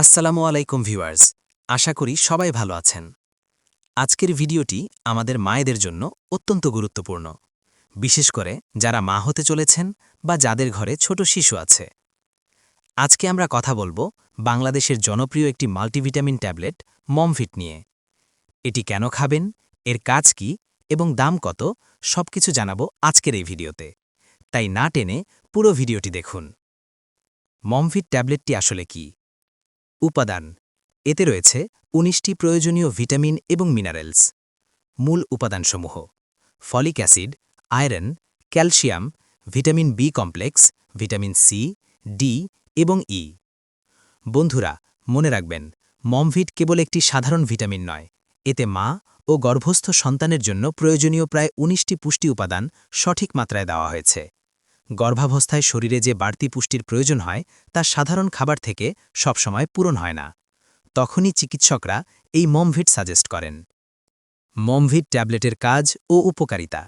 আসসালামু আলাইকুম ভিউয়ার্স, আশা করি সবাই ভালো আছেন। আজকের ভিডিওটি আমাদের মায়েদের জন্য অত্যন্ত গুরুত্বপূর্ণ, বিশেষ করে যারা মা হতে চলেছেন বা যাদের ঘরে ছোট শিশু আছে। আজকে আমরা কথা বলবো বাংলাদেশের জনপ্রিয় একটি মাল্টিভিটামিন ট্যাবলেট মমফিট নিয়ে। এটি কেন খাবেন, এর কাজ কি এবং দাম কত, সবকিছু জানাবো আজকের এই ভিডিওতে। তাই না টেনে পুরো ভিডিওটি দেখুন। মমফিট ট্যাবলেটটি আসলে কি? উপাদান: এতে রয়েছে ১৯টি প্রয়োজনীয় ভিটামিন এবং মিনারেলস। মূল উপাদানসমূহ: folic acid, iron, calcium, vitamin B complex, vitamin C, D এবং ই। বন্ধুরা, মনে রাখবেন, মমভিট কেবল একটি সাধারণ ভিটামিন নয়, এতে মা ও গর্ভস্থ সন্তানের জন্য প্রয়োজনীয় প্রায় ১৯টি পুষ্টি উপাদান সঠিক মাত্রায় দেওয়া হয়েছে। গর্ভাবস্থায় শরীরে যে বাড়তি পুষ্টির প্রয়োজন হয় তা সাধারণ খাবার থেকে সবসময় পূরণ হয় না। তখনই চিকিৎসকরা এই মমভিট সাজেস্ট করেন। মমভিট ট্যাবলেটের কাজ ও উপকারিতা: